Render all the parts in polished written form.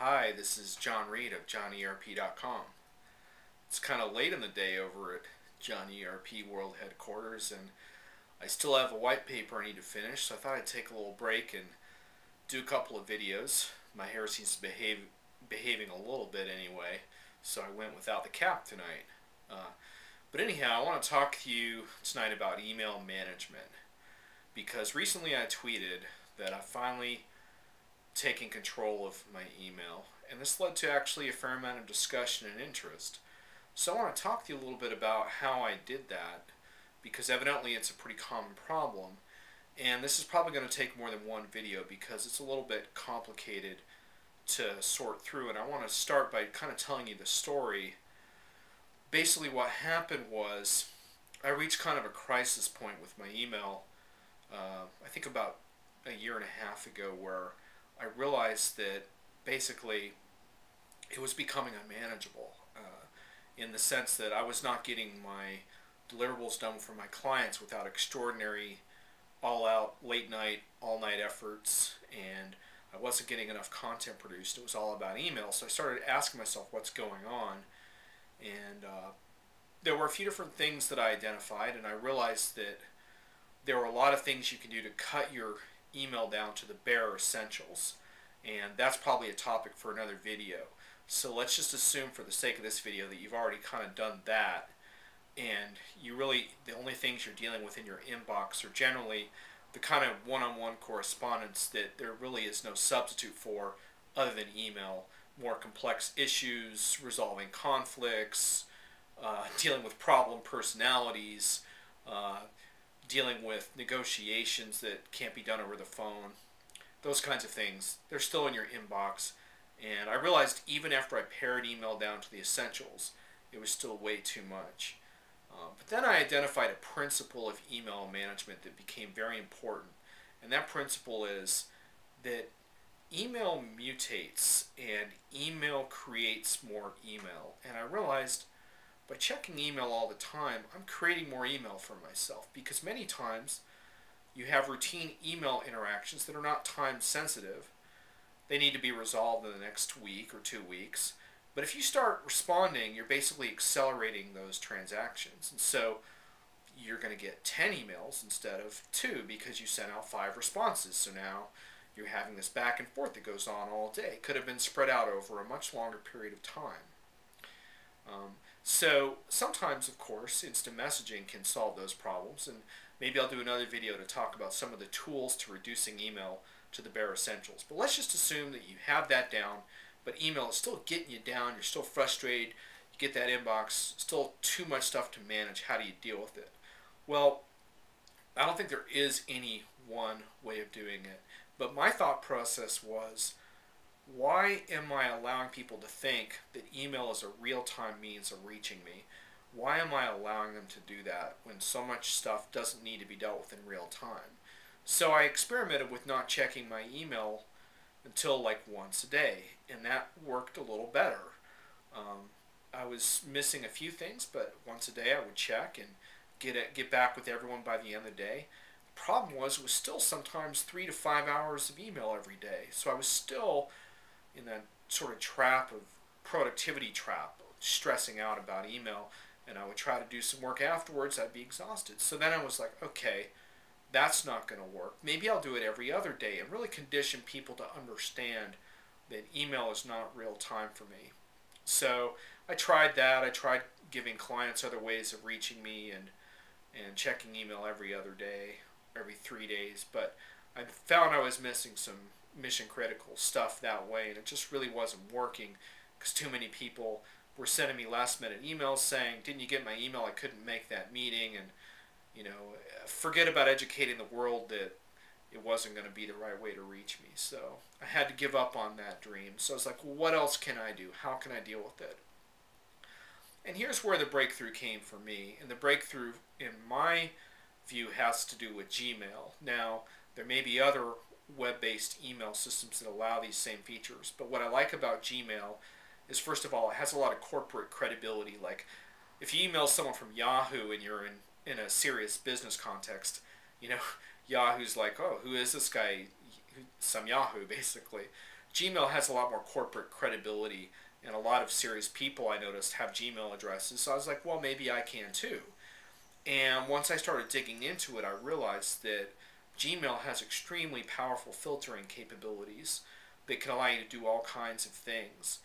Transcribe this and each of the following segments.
Hi, this is John Reed of JohnERP.com. It's kind of late in the day over at John ERP World Headquarters, and I still have a white paper I need to finish, so I thought I'd take a little break and do a couple of videos. My hair seems to be behaving a little bit anyway, so I went without the cap tonight. But anyhow, I want to talk to you tonight about email management, because recently I tweeted that I finally taking control of my email, and this led to actually a fair amount of discussion and interest. So I want to talk to you a little bit about how I did that, because evidently it's a pretty common problem, and this is probably going to take more than one video because it's a little bit complicated to sort through, and I want to start by kind of telling you the story. Basically what happened was I reached kind of a crisis point with my email, I think about a year and a half ago, where I realized that basically it was becoming unmanageable, in the sense that I was not getting my deliverables done for my clients without extraordinary all-out late-night, all-night efforts, and I wasn't getting enough content produced. It was all about email, so I started asking myself what's going on, and there were a few different things that I identified, and I realized that there were a lot of things you can do to cut your email down to the bare essentials, and that's probably a topic for another video. So let's just assume for the sake of this video that you've already kind of done that, and the only things you're dealing with in your inbox are generally the kind of one-on-one correspondence that there really is no substitute for other than email. More complex issues, resolving conflicts, dealing with problem personalities, dealing with negotiations that can't be done over the phone, those kinds of things, they're still in your inbox. And I realized even after I pared email down to the essentials, it was still way too much. But then I identified a principle of email management that became very important. And that principle is that email mutates and email creates more email. And I realized by checking email all the time, I'm creating more email for myself, because many times you have routine email interactions that are not time sensitive. They need to be resolved in the next week or 2 weeks. But if you start responding, you're basically accelerating those transactions. And so you're going to get 10 emails instead of 2 because you sent out 5 responses. So now you're having this back and forth that goes on all day. It could have been spread out over a much longer period of time. So sometimes, of course, instant messaging can solve those problems, and maybe I'll do another video to talk about some of the tools to reducing email to the bare essentials. But let's just assume that you have that down, but email is still getting you down, you're still frustrated, you get that inbox, still too much stuff to manage. How do you deal with it? Well, I don't think there is any one way of doing it, but my thought process was, why am I allowing people to think that email is a real-time means of reaching me? Why am I allowing them to do that when so much stuff doesn't need to be dealt with in real time? So I experimented with not checking my email until like once a day, and that worked a little better. I was missing a few things, but once a day I would check and get back with everyone by the end of the day. The problem was it was still sometimes 3 to 5 hours of email every day, so I was still in that sort of productivity trap, stressing out about email, and I would try to do some work afterwards. I'd be exhausted. So then I was like, okay, that's not going to work. Maybe I'll do it every other day and really condition people to understand that email is not real time for me. So I tried that. I tried giving clients other ways of reaching me and checking email every other day, every 3 days, but I found I was missing some mission critical stuff that way, and it just really wasn't working because too many people were sending me last minute emails saying, didn't you get my email? I couldn't make that meeting, and forget about educating the world that it wasn't going to be the right way to reach me. So I had to give up on that dream. So I was like, well, what else can I do? How can I deal with it? And here's where the breakthrough came for me, and the breakthrough in my view has to do with Gmail. Now, there may be other web-based email systems that allow these same features, but what I like about Gmail is, first of all, it has a lot of corporate credibility. Like, if you email someone from Yahoo and you're in a serious business context, Yahoo's like, oh, who is this guy? Some Yahoo, basically. Gmail has a lot more corporate credibility, and a lot of serious people I noticed have Gmail addresses. So I was like, well, maybe I can too. And once I started digging into it, I realized that Gmail has extremely powerful filtering capabilities that can allow you to do all kinds of things.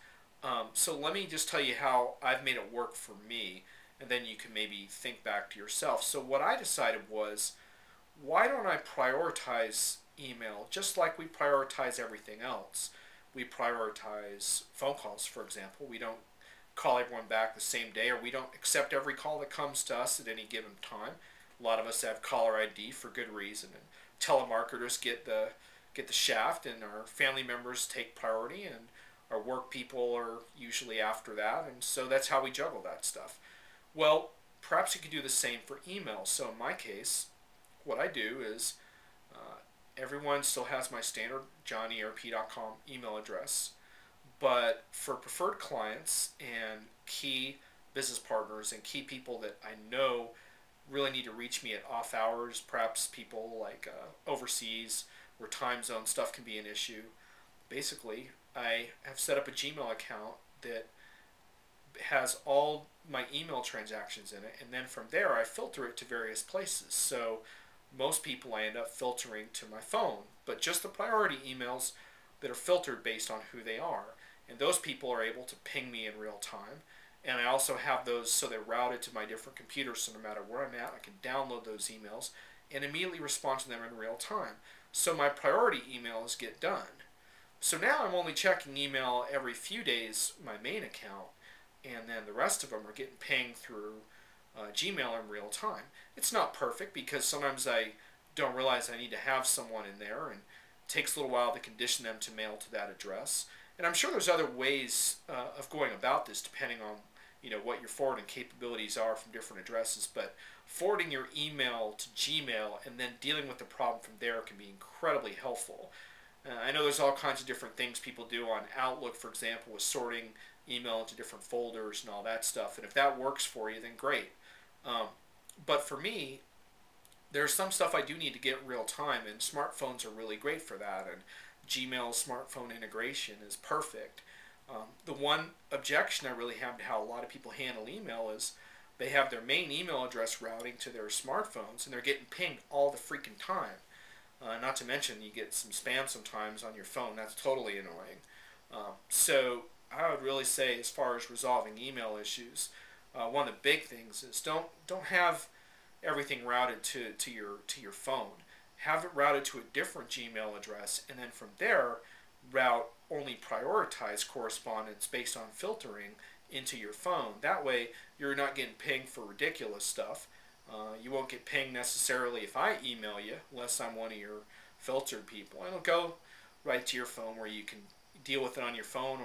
So let me just tell you how I've made it work for me, and then you can maybe think back to yourself. So what I decided was, why don't I prioritize email just like we prioritize everything else? We prioritize phone calls, for example. We don't call everyone back the same day, or we don't accept every call that comes to us at any given time. A lot of us have caller ID for good reason, and telemarketers get the shaft, and our family members take priority, and our work people are usually after that, and so that's how we juggle that stuff. Well, perhaps you could do the same for email. So in my case, what I do is everyone still has my standard johnerp.com email address, but for preferred clients and key business partners and key people that I know really need to reach me at off hours, perhaps people like overseas where time zone stuff can be an issue, basically I have set up a Gmail account that has all my email transactions in it, and then from there I filter it to various places. So most people I end up filtering to my phone, but just the priority emails that are filtered based on who they are. And those people are able to ping me in real time. And I also have those so they're routed to my different computers, so no matter where I'm at, I can download those emails and immediately respond to them in real time. So my priority emails get done. So now I'm only checking email every few days, my main account, and then the rest of them are getting pinged through Gmail in real time. It's not perfect because sometimes I don't realize I need to have someone in there, and it takes a little while to condition them to mail to that address. And I'm sure there's other ways of going about this depending on what your forwarding capabilities are from different addresses. But forwarding your email to Gmail and then dealing with the problem from there can be incredibly helpful. I know there's all kinds of different things people do on Outlook, for example, with sorting email into different folders and all that stuff. And if that works for you, then great. But for me, there's some stuff I do need to get real time, and smartphones are really great for that. And Gmail's smartphone integration is perfect. The one objection I really have to how a lot of people handle email is they have their main email address routing to their smartphones, and they're getting pinged all the freaking time. Not to mention you get some spam sometimes on your phone. That's totally annoying. So I would really say, as far as resolving email issues, one of the big things is don't have everything routed to your phone. Have it routed to a different Gmail address, and then from there route only prioritized correspondence based on filtering into your phone. That way you're not getting pinged for ridiculous stuff. You won't get pinged necessarily if I email you, unless I'm one of your filtered people. And it'll go right to your phone where you can deal with it on your phone,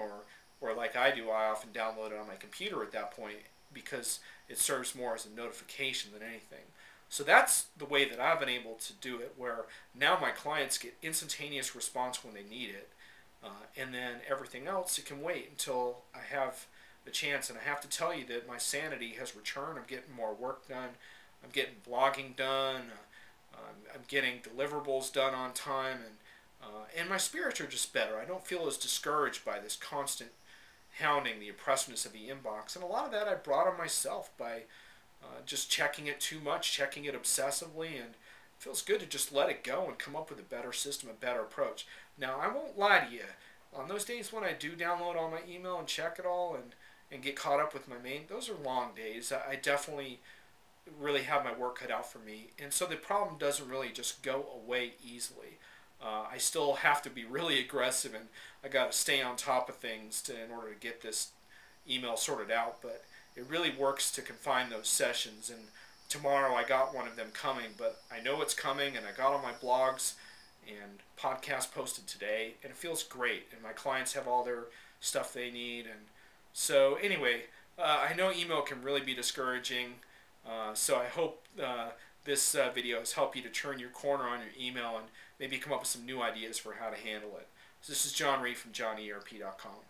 or like I do, I often download it on my computer at that point because it serves more as a notification than anything. So that's the way that I've been able to do it, where now my clients get instantaneous response when they need it, and then everything else, it can wait until I have the chance. And I have to tell you that my sanity has returned. I'm getting more work done. I'm getting blogging done. I'm getting deliverables done on time, and my spirits are just better. I don't feel as discouraged by this constant hounding, the oppressiveness of the inbox. And a lot of that I brought on myself by just checking it too much, checking it obsessively, and it feels good to just let it go and come up with a better system, a better approach. Now, I won't lie to you. On those days when I do download all my email and check it all and get caught up with my main, those are long days. I definitely really have my work cut out for me. And so the problem doesn't really just go away easily. I still have to be really aggressive, and I got to stay on top of things in order to get this email sorted out. But it really works to confine those sessions. And tomorrow I got one of them coming, but I know it's coming, and I got all my blogs and podcast posted today, and it feels great. And my clients have all their stuff they need. And so anyway, I know email can really be discouraging. So I hope this video has helped you to turn your corner on your email and maybe come up with some new ideas for how to handle it. So this is John Reed from johnerp.com.